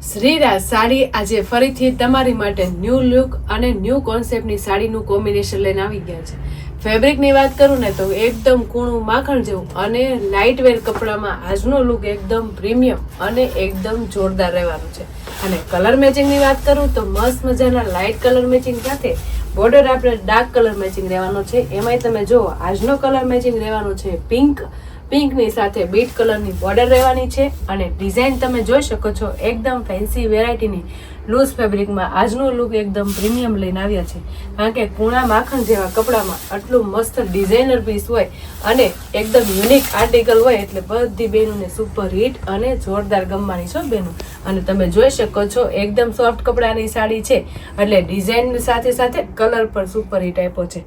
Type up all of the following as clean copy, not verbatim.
શ્રીરાજ સાડી આજે ફરીથી તમારી માટે ન્યૂ લુક અને ન્યૂ કોન્સેપ્ટની સાડીનું કોમ્બિનેશન લઈને આવી ગયા છે. ફેબ્રિકની વાત કરું ને તો એકદમ કૂણું માખણ જેવું અને લાઇટ વેર કપડામાં આજનો લુક એકદમ પ્રીમિયમ અને એકદમ જોરદાર રહેવાનું છે. અને કલર મેચિંગની વાત કરું તો મસ્ત મજાના લાઇટ કલર મેચિંગ સાથે બોર્ડર આપણે ડાર્ક કલર મેચિંગ રહેવાનો છે. એમાંય તમે જુઓ આજનો કલર મેચિંગ રહેવાનો છે પિંકની સાથે બીટ કલરની બોર્ડર રહેવાની છે. અને ડિઝાઇન તમે જોઈ શકો છો એકદમ ફેન્સી વેરાયટીની લૂઝ ફેબ્રિકમાં આજનો લુક એકદમ પ્રીમિયમ લઈને આવ્યા છે. કારણ કે કૂણા માખણ જેવા કપડામાં આટલું મસ્ત ડિઝાઇનર પીસ હોય અને એકદમ યુનિક આર્ટિકલ હોય એટલે બધી બહેનોને સુપર હિટ અને જોરદાર ગમવાની છો બહેનો. અને તમે જોઈ શકો છો એકદમ સોફ્ટ કપડાની સાડી છે એટલે ડિઝાઇન સાથે સાથે કલર પણ સુપર હિટ આપ્યો છે.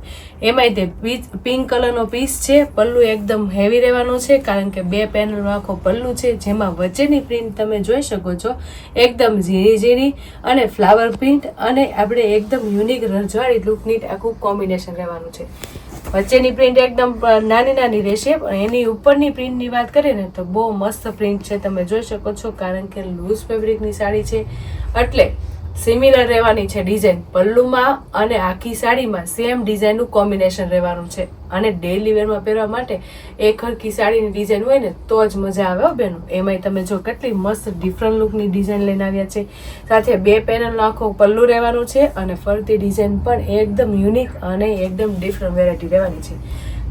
એમાંય તે પિંક કલરનો પીસ છે. પલ્લુ એકદમ હેવી રહેવાનો છે કારણ કે 2 પેનલનો આખો પલ્લુ છે જેમાં વચ્ચેની પ્રિન્ટ તમે જોઈ શકો છો એકદમ ઝીણી ઝીણી અને ફ્લાવર પ્રિન્ટ અને આપણે એકદમ યુનિક રજવાડી લુકની આખું કોમ્બિનેશન રહેવાનું છે. વચ્ચેની પ્રિન્ટ એકદમ નાની નાની રહેશે પણ એની ઉપરની પ્રિન્ટની વાત કરીએ ને તો બહુ મસ્ત પ્રિન્ટ છે. તમે જોઈ શકો છો કારણ કે લૂઝ ફેબ્રિકની સાડી છે એટલે સિમિલર રહેવાની છે ડિઝાઇન પલ્લુમાં અને આખી સાડીમાં સેમ ડિઝાઇનનું કોમ્બિનેશન રહેવાનું છે. અને ડેઇલી વેરમાં પહેરવા માટે એક હરખી સાડીની ડિઝાઇન હોય ને તો જ મજા આવે બેનો. એમાંય તમે જો કેટલી મસ્ત ડિફરન્ટ લુકની ડિઝાઇન લઈને આવ્યા છે. સાથે 2 પેનલનો આખો પલ્લુ રહેવાનું છે અને ફરતી ડિઝાઇન પણ એકદમ યુનિક અને એકદમ ડિફરન્ટ વેરાયટી રહેવાની છે.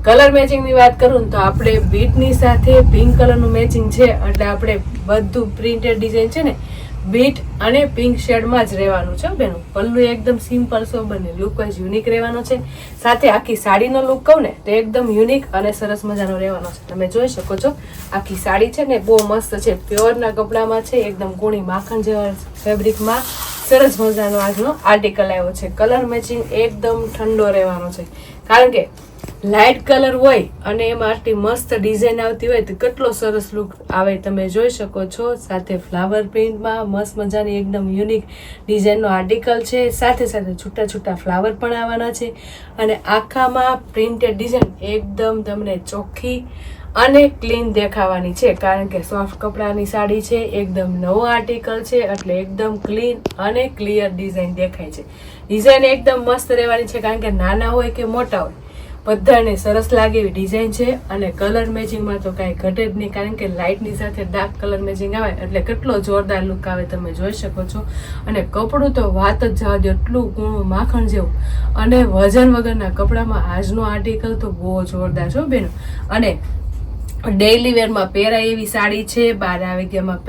કલર મેચિંગની વાત કરું ને તો આપણે બીટની સાથે પિંક કલરનું મેચિંગ છે એટલે આપણે બધું પ્રિન્ટેડ ડિઝાઇન છે ને બીટ અને પિંક શેડમાં જ રહેવાનું છે બેનો. પલ્લુ એકદમ સિમ્પલ સોબર ને લુક વાઇઝ યુનિક રહેવાનો છે. સાથે આખી સાડીનો લુક કહું ને તો એકદમ યુનિક અને સરસ મજાનો રહેવાનો છે. તમે જોઈ શકો છો આખી સાડી છે ને બહુ મસ્ત છે. પ્યોરના કપડામાં છે એકદમ કૂણી માખણ જેવા ફેબ્રિકમાં સરસ મજાનો આજનો આર્ટિકલ આવ્યો છે. કલર મેચિંગ એકદમ ઠંડો રહેવાનો છે કારણ કે લાઇટ કલર હોય અને એમાં આટલી મસ્ત ડિઝાઇન આવતી હોય તો કેટલો સરસ લુક આવે તમે જોઈ શકો છો. સાથે ફ્લાવર પ્રિન્ટમાં મસ્ત મજાની એકદમ યુનિક ડિઝાઇનનો આર્ટિકલ છે. સાથે સાથે છૂટા છૂટા ફ્લાવર પણ આવવાના છે અને આખામાં પ્રિન્ટેડ ડિઝાઇન એકદમ તમને ચોખ્ખી અને ક્લીન દેખાવાની છે કારણ કે સોફ્ટ કપડાની સાડી છે એકદમ નવો આર્ટિકલ છે એટલે એકદમ ક્લીન અને ક્લિયર ડિઝાઇન દેખાય છે. ડિઝાઇન એકદમ મસ્ત રહેવાની છે કારણ કે નાના હોય કે મોટા હોય બધાને સરસ લાગે એવી ડિઝાઇન છે. અને કલર મેચિંગમાં તો કાંઈ ઘટે જ નહીં કારણ કે લાઇટની સાથે ડાર્ક કલર મેચિંગ આવે એટલે કેટલો જોરદાર લુક આવે તમે જોઈ શકો છો. અને કપડું તો વાત જ જવા દો એટલું કૂણું માખણ જેવું અને વજન વગરના કપડામાં આજનો આર્ટિકલ તો બહુ જોરદાર છો બેનો. અને ડેઇલી વેરમાં પહેરાય એવી સાડી છે. 12 વાગ્યામાં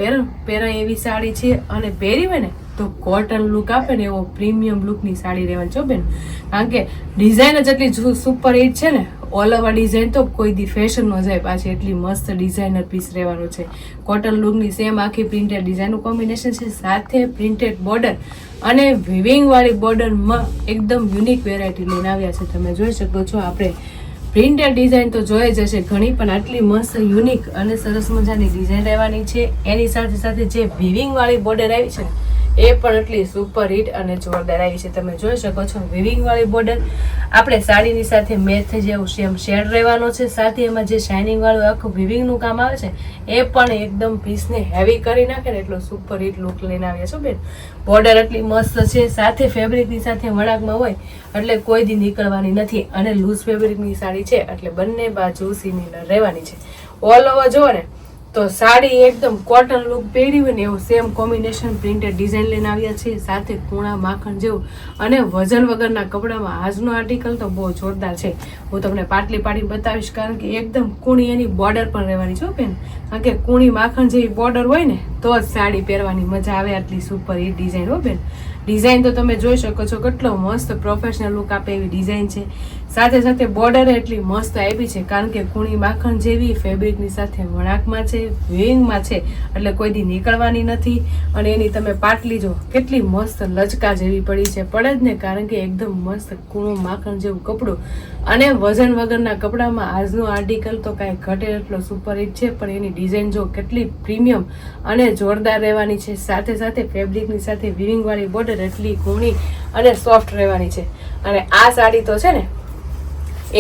પહેરાય એવી સાડી છે અને પહેરી હોય ને તો કોટન લુક આપે ને એવો પ્રીમિયમ લુકની સાડી રહેવાની છો બેન. કારણ કે ડિઝાઇન જ એટલી સુપર હિટ છે ને ઓલ ઓવર ડિઝાઇન તો કોઈ દી ફેશન ન જાય પાછી એટલી મસ્ત ડિઝાઇનર પીસ રહેવાનો છે. કોટન લુકની સેમ આખી પ્રિન્ટેડ ડિઝાઇનનું કોમ્બિનેશન છે. સાથે પ્રિન્ટેડ બોર્ડર અને વિવિંગ વાળી બોર્ડરમાં એકદમ યુનિક વેરાયટી લઈને આવ્યા છે. તમે જોઈ શકો છો આપણે પ્રિન્ટેડ ડિઝાઇન તો જોઈ જ હશે ઘણી પણ આટલી મસ્ત યુનિક અને સરસ મજાની ડિઝાઇન રહેવાની છે. એની સાથે સાથે જે વિવિંગ વાળી બોર્ડર આવી છે એ પણ એટલી સુપર હિટ અને જોરદાર આવી છે. તમે જોઈ શકો છો વિવિંગ વાળી બોર્ડર આપણે સાડીની સાથે મેચ થઈ જાય એવું સેમ શેડ રહેવાનો છે. સાથે એમાં જે શાઇનિંગ વાળું આખું વિવિંગનું કામ આવે છે એ પણ એકદમ પીસને હેવી કરી નાખે ને એટલો સુપર હિટ લુક લઈને આવ્યા છો બેન. બોર્ડર એટલી મસ્ત છે. સાથે ફેબ્રિકની સાથે વળાકમાં હોય એટલે કોઈ દી નીકળવાની નથી અને લૂઝ ફેબ્રિકની સાડી છે એટલે બંને બાજુ સિમિલર રહેવાની છે. ઓલ ઓવર જુઓ ને તો સાડી એકદમ કોટન લુક પહેરી હોય ને એવું સેમ કોમ્બિનેશન પ્રિન્ટેડ ડિઝાઇન લઈને આવ્યા છે. સાથે કૂણા માખણ જેવું અને વજન વગરના કપડામાં આજનો આર્ટિકલ તો બહુ જોરદાર છે. હું તમને પાટલી પાડીને બતાવીશ કારણ કે એકદમ કૂણી એની બોર્ડર પણ રહેવાની છે બેન. કારણ કે કૂણી માખણ જેવી બોર્ડર હોય ને તો જ સાડી પહેરવાની મજા આવે. આટલી સુપર હિટ ડિઝાઇન હો બેન. ડિઝાઇન તો તમે જોઈ શકો છો કેટલો મસ્ત પ્રોફેશનલ લુક આપે એવી ડિઝાઇન છે. સાથે સાથે બોર્ડર એટલી મસ્ત આપી છે કારણ કે કૂણી માખણ જેવી ફેબ્રિકની સાથે વળાંકમાં છે વિવિંગમાં છે એટલે કોઈ દી નીકળવાની નથી. અને એની તમે પાટલી જો કેટલી મસ્ત લચકા જેવી પડી છે પડે જ ને કારણ કે એકદમ મસ્ત કૂણું માખણ જેવું કપડું અને વજન વગરના કપડામાં આજનું આર્ટિકલ તો કાંઈ ઘટે એટલો સુપર હિટ છે. પણ એની ડિઝાઇન જો કેટલી પ્રીમિયમ અને જોરદાર રહેવાની છે. સાથે સાથે ફેબ્રિકની સાથે વિવિંગ વાળી બોર્ડર એટલી કૂણી અને સોફ્ટ રહેવાની છે. અને આ સાડી તો છે ને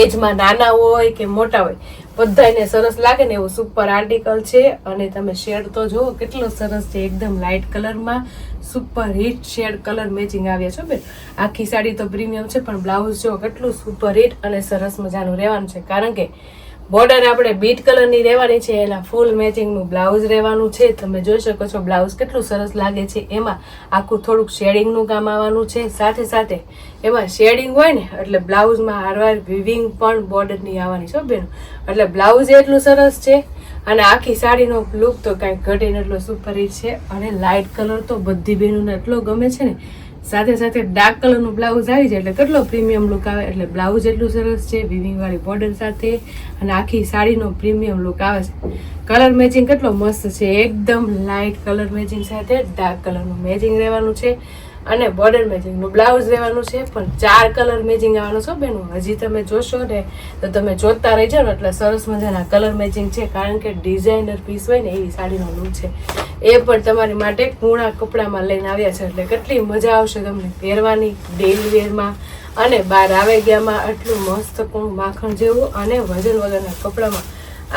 એજમાં નાના હોય કે મોટા હોય બધાને સરસ લાગે ને એવું સુપર આર્ટિકલ છે. અને તમે શેડ તો જુઓ કેટલો સરસ છે, એકદમ લાઇટ કલરમાં super hit shade colour matching આવ્યા છે બેન. આખી સાડી તો પ્રીમિયમ છે, પણ બ્લાઉઝ જો કેટલું સુપર હિટ અને સરસ મજાનું રહેવાનું છે, કારણ કે બોર્ડર આપણે બીટ કલરની રહેવાની છે, એના ફૂલ મેચિંગનું બ્લાઉઝ રહેવાનું છે. તમે જોઈ શકો છો બ્લાઉઝ કેટલું સરસ લાગે છે. એમાં આખું થોડુંક શેડિંગનું કામ આવવાનું છે. સાથે સાથે એમાં શેડિંગ હોય ને એટલે બ્લાઉઝમાં હારવાર વિવિંગ પણ બોર્ડરની આવવાની છે બેન. એટલે બ્લાઉઝ એટલું સરસ છે અને આખી સાડીનો લુક તો કાંઈ ઘટે ને એટલો સુપર હિટ છે. અને લાઇટ કલર તો બધી બહેનોને એટલો ગમે છે ને. સાથે સાથે ડાર્ક કલરનું બ્લાઉઝ આવી જાય એટલે કેટલો પ્રીમિયમ લુક આવે. એટલે બ્લાઉઝ એટલું સરસ છે વિવિંગ વાળી બોર્ડર સાથે, અને આખી સાડીનો પ્રીમિયમ લુક આવે છે. કલર મેચિંગ કેટલો મસ્ત છે, એકદમ લાઇટ કલર મેચિંગ સાથે ડાર્ક કલરનું મેચિંગ રહેવાનું છે, અને બોર્ડર મેચિંગનું બ્લાઉઝ રહેવાનું છે. પણ 4 કલર મેચિંગ આવવાનું છે બેનો. હજી તમે જોશો ને તો તમે જોતા રહી જાઓ ને એટલે સરસ મજાના કલર મેચિંગ છે, કારણ કે ડિઝાઇનર પીસ હોય ને એવી સાડીનો લુક છે. એ પણ તમારી માટે કૂણા કપડામાં લઈને આવ્યા છે, એટલે કેટલી મજા આવશે તમને પહેરવાની ડેલી વેરમાં. અને બહાર આવે ગયામાં આટલું મસ્ત કૂણું માખણ જેવું અને વજન વગરના કપડામાં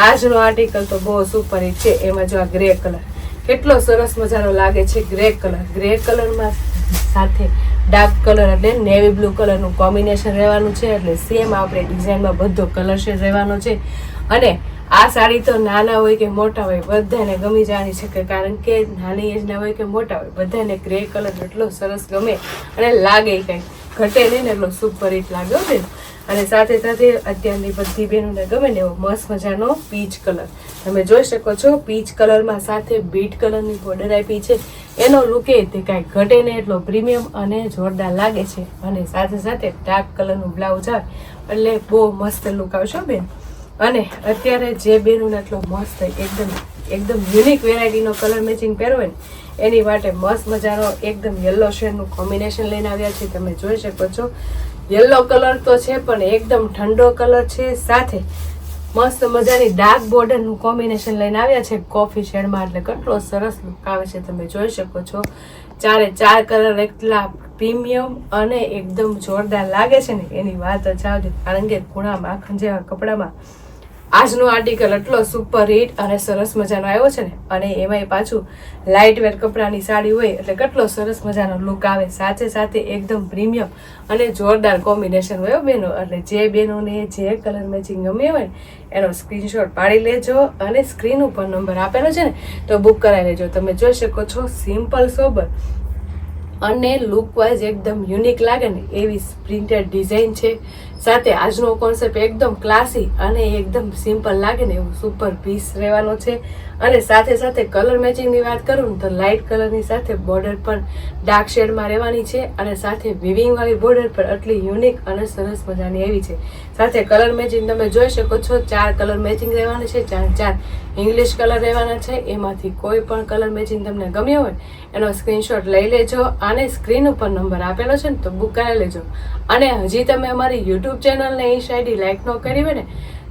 આજનો આર્ટિકલ તો બહુ સુપર હિટ છે. એમાં જો આ ગ્રે કલર કેટલો સરસ મજાનો લાગે છે. ગ્રે કલરમાં સાથે ડાર્ક કલર એટલે નેવી બ્લુ કલરનું કોમ્બિનેશન રહેવાનું છે. એટલે સેમ આપણે ડિઝાઇનમાં બધો કલર શેડ રહેવાનો છે. અને આ સાડી તો નાના હોય કે મોટા હોય બધાને ગમી જવાની છે, કારણ કે નાની એજના હોય કે મોટા હોય બધાને ગ્રે કલર એટલો સરસ ગમે અને લાગે કંઈ ઘટે નહીં ને એટલો સુપર હિટ લાગ્યો બેન. અને સાથે સાથે અત્યારની બધી બહેનોને ગમે ને એવો મસ્ત મજાનો પીચ કલર તમે જોઈ શકો છો. પીચ કલરમાં સાથે બીટ કલરની બોર્ડર આપી છે. એનો લુક એ તે કાંઈ ઘટે નહીં એટલો પ્રીમિયમ અને જોરદાર લાગે છે. અને સાથે સાથે ડાર્ક કલરનું બ્લાઉઝ આવે એટલે બહુ મસ્ત લુક આવશે બેન. અને અત્યારે જે બેનોને એટલો મસ્ત એકદમ યુનિક વેરાયટીનો કલર મેચિંગ પહેરવો ને એની માટે મસ્ત મજાનો એકદમ યલો શેડનું કોમ્બિનેશન લઈને આવ્યા છે. તમે જોઈ શકો છો યલો કલર તો છે પણ એકદમ ઠંડો કલર છે. સાથે મસ્ત મજાની ડાર્ક બોર્ડરનું કોમ્બિનેશન લઈને આવ્યા છે કોફી શેડમાં, એટલે કેટલો સરસ લુક આવે છે. તમે જોઈ શકો છો 4 કલર એટલા પ્રીમિયમ અને એકદમ જોરદાર લાગે છે ને એની વાત જ આવજો, કારણ કે કૂણા માખણ જેવા કપડામાં આજનો આર્ટિકલ એટલો સુપર હિટ અને સરસ મજાનો આવ્યો છે ને. અને એમાંય પાછું લાઇટ વેર કપડાની સાડી હોય એટલે કેટલો સરસ મજાનો લુક આવે. સાથે સાથે એકદમ પ્રીમિયમ અને જોરદાર કોમ્બિનેશન હોય બેનો. એટલે જે બેનોને જે કલર મેચિંગ ગમે હોય ને એનો સ્ક્રીનશોટ પાડી લેજો, અને સ્ક્રીન ઉપર નંબર આપેલો છે ને તો બુક કરાવી લેજો. તમે જોઈ શકો છો સિમ્પલ સોબર અને લુક વાઇઝ એકદમ યુનિક લાગે ને એવી પ્રિન્ટેડ ડિઝાઇન છે. સાથે આજનો કોન્સેપ્ટ એકદમ ક્લાસી અને એકદમ સિમ્પલ લાગે ને એવું સુપર પીસ રહેવાનો છે. અને સાથે સાથે કલર મેચિંગની વાત કરું ને તો લાઇટ કલરની સાથે બોર્ડર પણ ડાર્ક શેડમાં રહેવાની છે. અને સાથે વિવિંગ વાળી બોર્ડર પર આટલી યુનિક અને સરસ મજાની એવી છે. સાથે કલર મેચિંગ તમે જોઈ શકો છો 4 કલર મેચિંગ રહેવાના છે. 4 ઇંગ્લિશ કલર રહેવાના છે. એમાંથી કોઈ પણ કલર મેચિંગ તમને ગમ્યો હોય એનો સ્ક્રીનશોટ લઈ લેજો, અને સ્ક્રીન ઉપર નંબર આપેલો છે ને તો બુક કરાવી લેજો. અને હજી તમે અમારી યુટ્યુબ ચેનલને ઇન્સ્ટા આઈડી લાઇક ન કરી હોય ને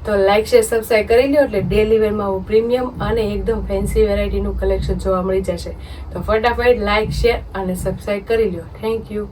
તો લાઇક શેર સબસ્ક્રાઈબ કરી લો, એટલે ડેલી વેરમાં આવું પ્રીમિયમ અને એકદમ ફેન્સી વેરાયટીનું કલેક્શન જોવા મળી જશે. તો ફટાફટ લાઇક શેર અને સબસ્ક્રાઈબ કરી લો. Thank you.